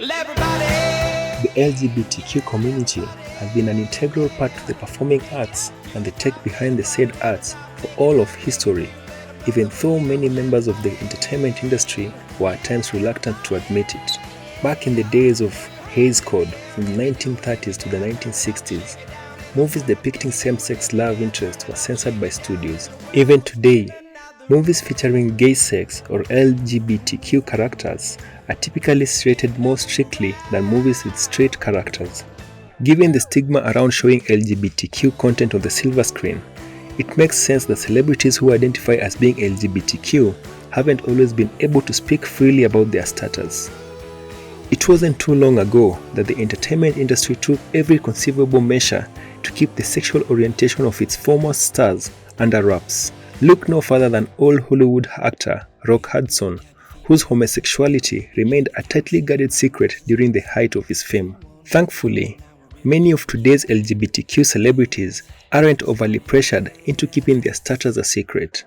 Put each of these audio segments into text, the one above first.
The LGBTQ community has been an integral part of the performing arts and the tech behind the said arts for all of history, even though many members of the entertainment industry were at times reluctant to admit it. Back in the days of Hays Code from the 1930s to the 1960s, movies depicting same-sex love interest were censored by studios. Even today, movies featuring gay sex or LGBTQ characters are typically rated more strictly than movies with straight characters. Given the stigma around showing LGBTQ content on the silver screen, it makes sense that celebrities who identify as being LGBTQ haven't always been able to speak freely about their status. It wasn't too long ago that the entertainment industry took every conceivable measure to keep the sexual orientation of its foremost stars under wraps. Look no further than old Hollywood actor Rock Hudson, whose homosexuality remained a tightly guarded secret during the height of his fame. Thankfully, many of today's LGBTQ celebrities aren't overly pressured into keeping their status a secret.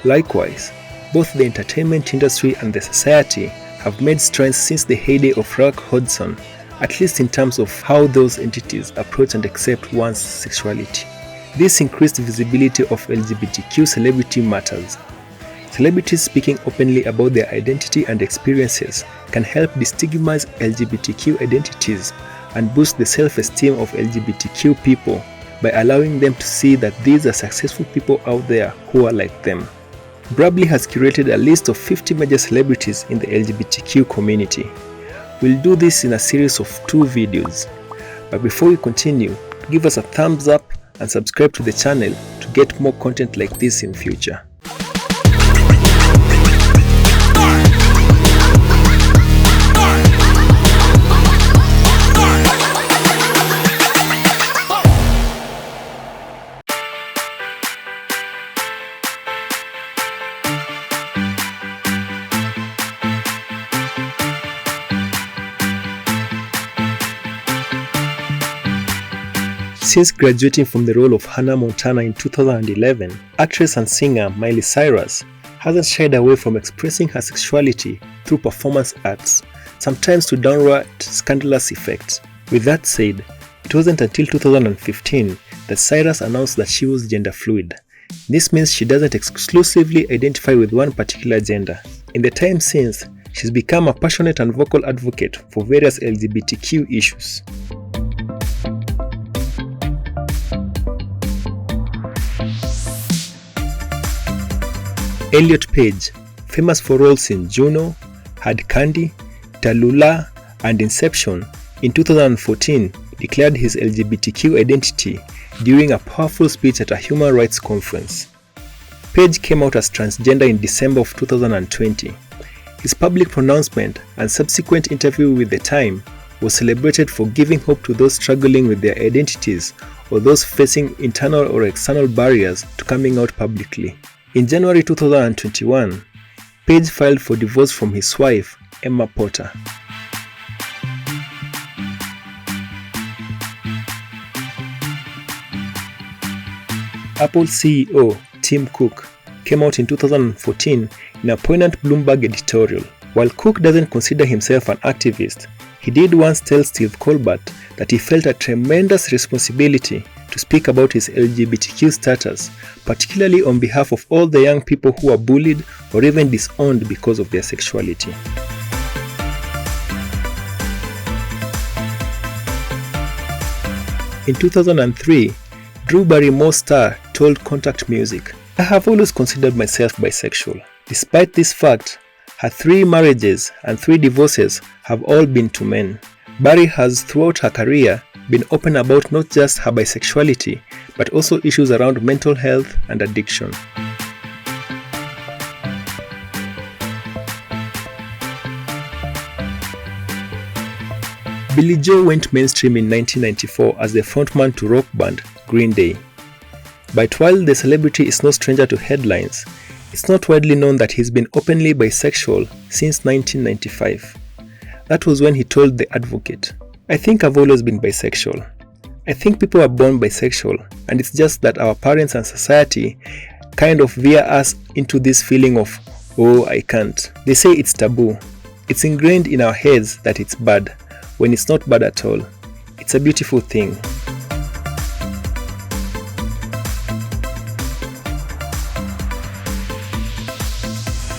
Likewise, both the entertainment industry and the society have made strides since the heyday of Rock Hudson, at least in terms of how those entities approach and accept one's sexuality. This increased visibility of LGBTQ celebrity matters. Celebrities speaking openly about their identity and experiences can help destigmatize LGBTQ identities and boost the self-esteem of LGBTQ people by allowing them to see that these are successful people out there who are like them. Brably has curated a list of 50 major celebrities in the LGBTQ community. We'll do this in a series of 2 videos. But before we continue, give us a thumbs up and subscribe to the channel to get more content like this in future. Since graduating from the role of Hannah Montana in 2011, actress and singer Miley Cyrus hasn't shied away from expressing her sexuality through performance arts, sometimes to downright scandalous effects. With that said, it wasn't until 2015 that Cyrus announced that she was gender fluid. This means she doesn't exclusively identify with one particular gender. In the time since, she's become a passionate and vocal advocate for various LGBTQ issues. Elliot Page, famous for roles in Juno, Hard Candy, Tallulah, and Inception, in 2014 declared his LGBTQ identity during a powerful speech at a human rights conference. Page came out as transgender in December of 2020. His public pronouncement and subsequent interview with The Time was celebrated for giving hope to those struggling with their identities or those facing internal or external barriers to coming out publicly. In January 2021, Page filed for divorce from his wife, Emma Porter. Apple CEO Tim Cook came out in 2014 in a poignant Bloomberg editorial. While Cook doesn't consider himself an activist, he did once tell Steve Colbert that he felt a tremendous responsibility to speak about his LGBTQ status, particularly on behalf of all the young people who are bullied or even disowned because of their sexuality. In 2003, Drew Barrymore star told Contact Music, "I have always considered myself bisexual. Despite this fact, her 3 marriages and 3 divorces have all been to men." Barry has throughout her career been open about not just her bisexuality, but also issues around mental health and addiction. Billy Joe went mainstream in 1994 as the frontman to rock band Green Day. But while the celebrity is no stranger to headlines, it's not widely known that he's been openly bisexual since 1995. That was when he told The Advocate, "I think I've always been bisexual. I think people are born bisexual, and it's just that our parents and society kind of veer us into this feeling of, oh, I can't. They say it's taboo. It's ingrained in our heads that it's bad, when it's not bad at all. It's a beautiful thing.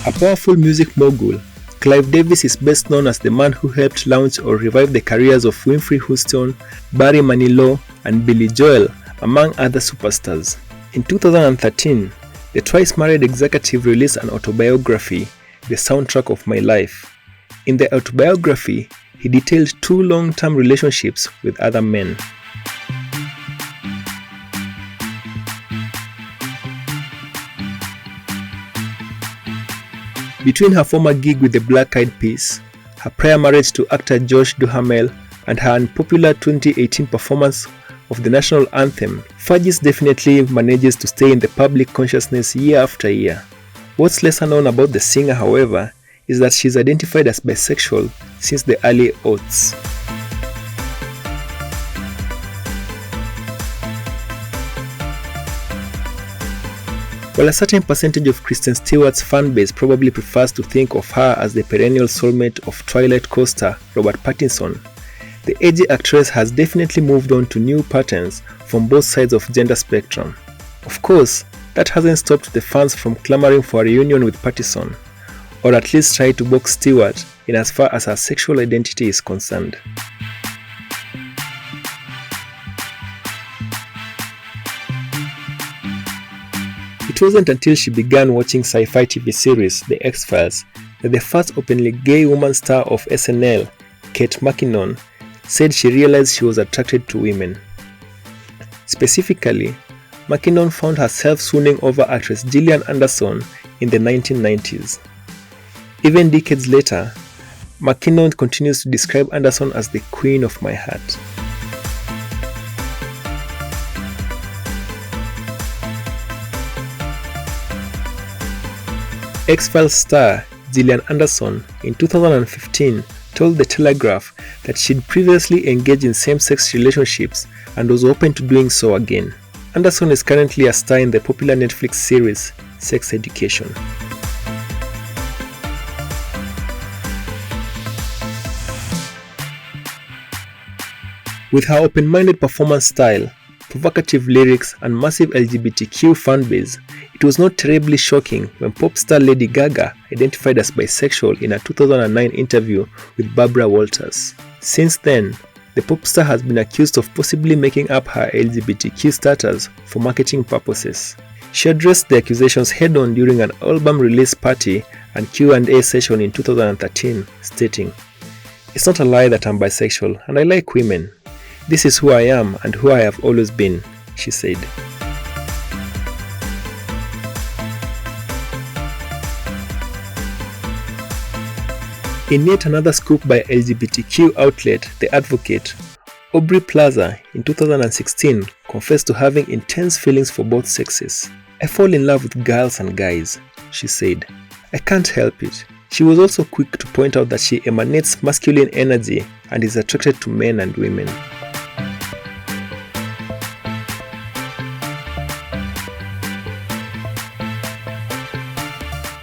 A powerful music mogul, Clive Davis is best known as the man who helped launch or revive the careers of Winfrey Houston, Barry Manilow, and Billy Joel, among other superstars. In 2013, the twice-married executive released an autobiography, The Soundtrack of My Life. In the autobiography, he detailed 2 long-term relationships with other men. Between her former gig with the Black Eyed Peas, her prior marriage to actor Josh Duhamel, and her unpopular 2018 performance of the national anthem, Fergie definitely manages to stay in the public consciousness year after year. What's lesser known about the singer, however, is that she's identified as bisexual since the early aughts. While a certain percentage of Kristen Stewart's fanbase probably prefers to think of her as the perennial soulmate of Twilight co-star Robert Pattinson, the edgy actress has definitely moved on to new patterns from both sides of gender spectrum. Of course, that hasn't stopped the fans from clamoring for a reunion with Pattinson, or at least try to box Stewart in as far as her sexual identity is concerned. It wasn't until she began watching sci-fi TV series The X-Files that the first openly gay woman star of SNL, Kate McKinnon, said she realized she was attracted to women. Specifically, McKinnon found herself swooning over actress Gillian Anderson in the 1990s. Even decades later, McKinnon continues to describe Anderson as the queen of my heart. X-Files star Gillian Anderson in 2015 told The Telegraph that she'd previously engaged in same-sex relationships and was open to doing so again. Anderson is currently a star in the popular Netflix series Sex Education. With her open-minded performance style, provocative lyrics, and massive LGBTQ fanbase, it was not terribly shocking when pop star Lady Gaga identified as bisexual in a 2009 interview with Barbara Walters. Since then, the pop star has been accused of possibly making up her LGBTQ status for marketing purposes. She addressed the accusations head-on during an album release party and Q&A session in 2013, stating, "It's not a lie that I'm bisexual and I like women. This is who I am and who I have always been," she said. In yet another scoop by LGBTQ outlet The Advocate, Aubrey Plaza in 2016 confessed to having intense feelings for both sexes. "I fall in love with girls and guys," she said. "I can't help it." She was also quick to point out that she emanates masculine energy and is attracted to men and women.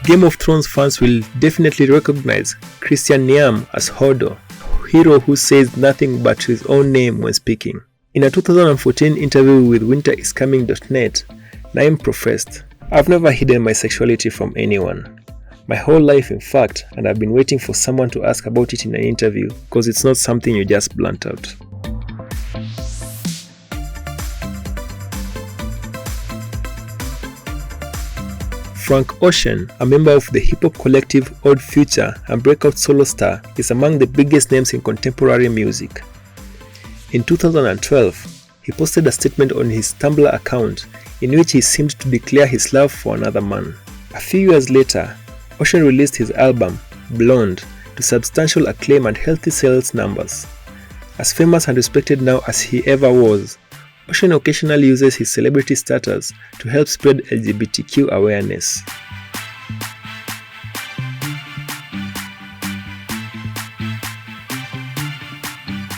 Game of Thrones fans will definitely recognize Christian Niam as Hodor, a hero who says nothing but his own name when speaking. In a 2014 interview with winteriscoming.net, Niam professed, "I've never hidden my sexuality from anyone. My whole life, in fact, and I've been waiting for someone to ask about it in an interview because it's not something you just blunt out." Frank Ocean, a member of the hip-hop collective Odd Future and breakout solo star, is among the biggest names in contemporary music. In 2012, he posted a statement on his Tumblr account in which he seemed to declare his love for another man. A few years later, Ocean released his album, Blonde, to substantial acclaim and healthy sales numbers. As famous and respected now as he ever was, Ocean occasionally uses his celebrity status to help spread LGBTQ awareness.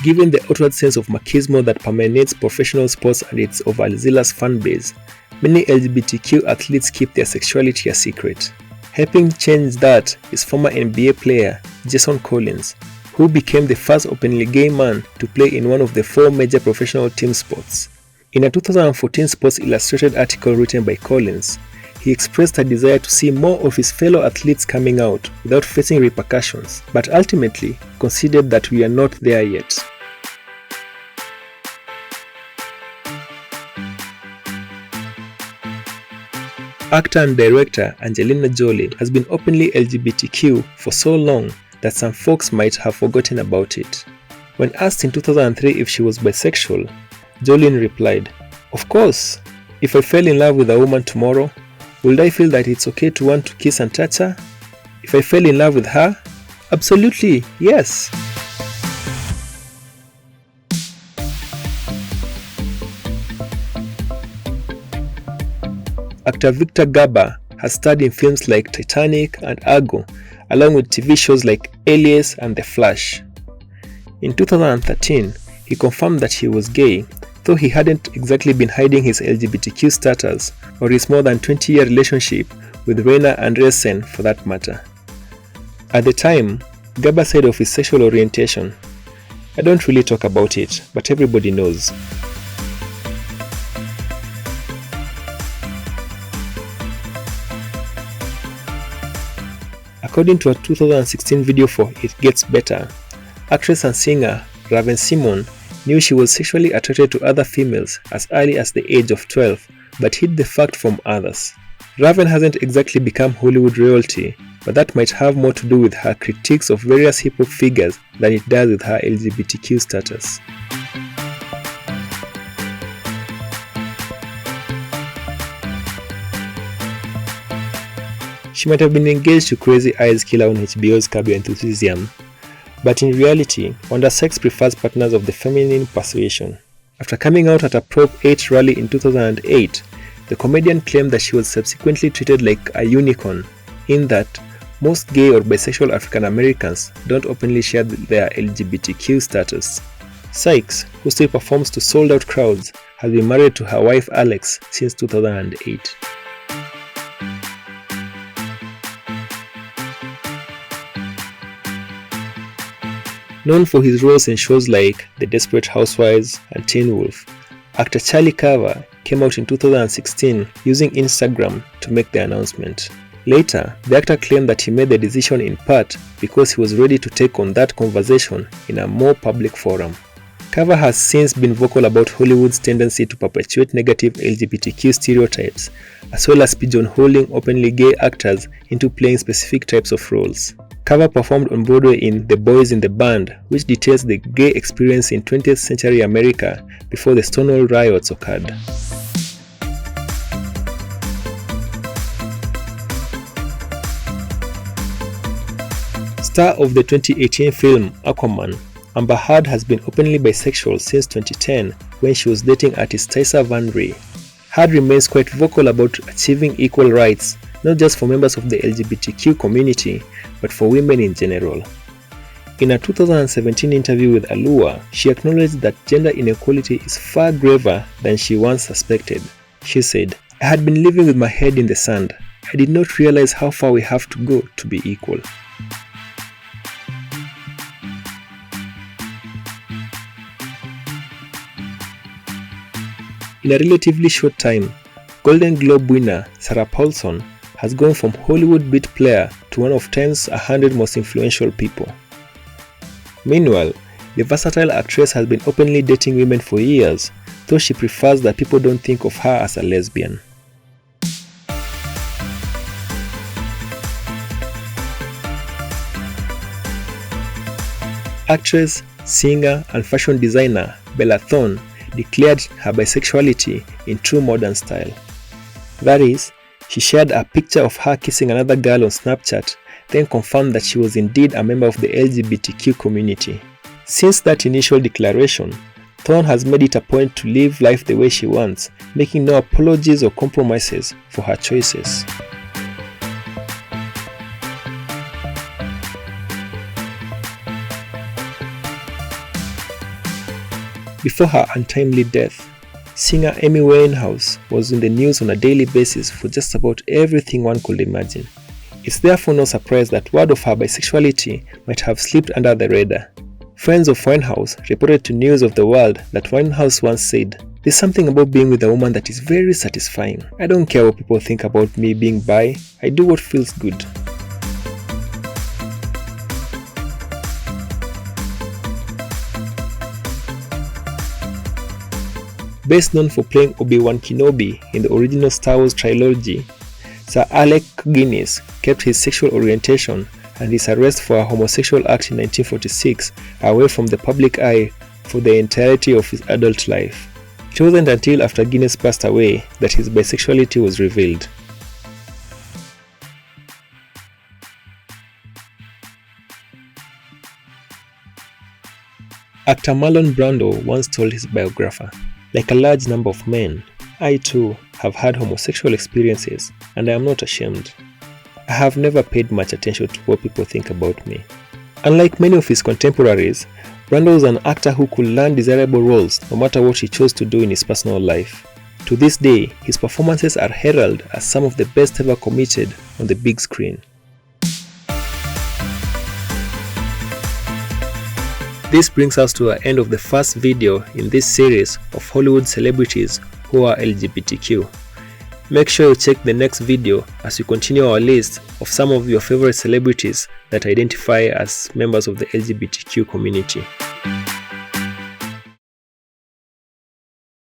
Given the outward sense of machismo that permeates professional sports and its overzealous fanbase, many LGBTQ athletes keep their sexuality a secret. Helping change that is former NBA player Jason Collins, who became the first openly gay man to play in one of the 4 major professional team sports. In a 2014 Sports Illustrated article written by Collins, he expressed a desire to see more of his fellow athletes coming out without facing repercussions, but ultimately considered that we are not there yet. Actor and director Angelina Jolie has been openly LGBTQ for so long that some folks might have forgotten about it. When asked in 2003 if she was bisexual, Jolene replied, "Of course, if I fell in love with a woman tomorrow, would I feel that it's okay to want to kiss and touch her? If I fell in love with her? Absolutely, yes." Actor Victor Garber has starred in films like Titanic and Argo, along with TV shows like Alias and The Flash. In 2013, he confirmed that he was gay, though he hadn't exactly been hiding his LGBTQ status or his more than 20-year relationship with Raina Andreessen for that matter. At the time, Garber said of his sexual orientation, "I don't really talk about it, but everybody knows." According to a 2016 video for It Gets Better, actress and singer Raven Simone knew she was sexually attracted to other females as early as the age of 12, but hid the fact from others. Raven hasn't exactly become Hollywood royalty, but that might have more to do with her critiques of various hip-hop figures than it does with her LGBTQ status. She might have been engaged to Crazy Eyes Killer on HBO's Curb Your Enthusiasm, but in reality, Wanda Sykes prefers partners of the feminine persuasion. After coming out at a Prop 8 rally in 2008, the comedian claimed that she was subsequently treated like a unicorn, in that most gay or bisexual African Americans don't openly share their LGBTQ status. Sykes, who still performs to sold-out crowds, has been married to her wife Alex since 2008. Known for his roles in shows like The Desperate Housewives and Teen Wolf, actor Charlie Carver came out in 2016 using Instagram to make the announcement. Later, the actor claimed that he made the decision in part because he was ready to take on that conversation in a more public forum. Carver has since been vocal about Hollywood's tendency to perpetuate negative LGBTQ stereotypes, as well as pigeonholing openly gay actors into playing specific types of roles. Carver performed on Broadway in The Boys in the Band, which details the gay experience in 20th century America before the Stonewall riots occurred. Star of the 2018 film Aquaman, Amber Heard has been openly bisexual since 2010 when she was dating artist Tysa Van Ray. Heard remains quite vocal about achieving equal rights, not just for members of the LGBTQ community, but for women in general. In a 2017 interview with Allure, she acknowledged that gender inequality is far graver than she once suspected. She said, "I had been living with my head in the sand. I did not realize how far we have to go to be equal." In a relatively short time, Golden Globe winner Sarah Paulson has gone from Hollywood beat player to one of Time's 100 most influential people. Meanwhile, the versatile actress has been openly dating women for years, though she prefers that people don't think of her as a lesbian. Actress, singer, and fashion designer Bella Thorne declared her bisexuality in true modern style. That is, she shared a picture of her kissing another girl on Snapchat, then confirmed that she was indeed a member of the LGBTQ community. Since that initial declaration, Thorne has made it a point to live life the way she wants, making no apologies or compromises for her choices. Before her untimely death, singer Amy Winehouse was in the news on a daily basis for just about everything one could imagine. It's therefore no surprise that word of her bisexuality might have slipped under the radar. Friends of Winehouse reported to News of the World that Winehouse once said, "There's something about being with a woman that is very satisfying. I don't care what people think about me being bi, I do what feels good." Best known for playing Obi-Wan Kenobi in the original Star Wars trilogy, Sir Alec Guinness kept his sexual orientation and his arrest for a homosexual act in 1946 away from the public eye for the entirety of his adult life. It wasn't until after Guinness passed away that his bisexuality was revealed. Actor Marlon Brando once told his biographer, "Like a large number of men, I too have had homosexual experiences and I am not ashamed. I have never paid much attention to what people think about me." Unlike many of his contemporaries, Brando was an actor who could land desirable roles no matter what he chose to do in his personal life. To this day, his performances are heralded as some of the best ever committed on the big screen. This brings us to the end of the first video in this series of Hollywood celebrities who are LGBTQ. Make sure you check the next video as we continue our list of some of your favorite celebrities that identify as members of the LGBTQ community.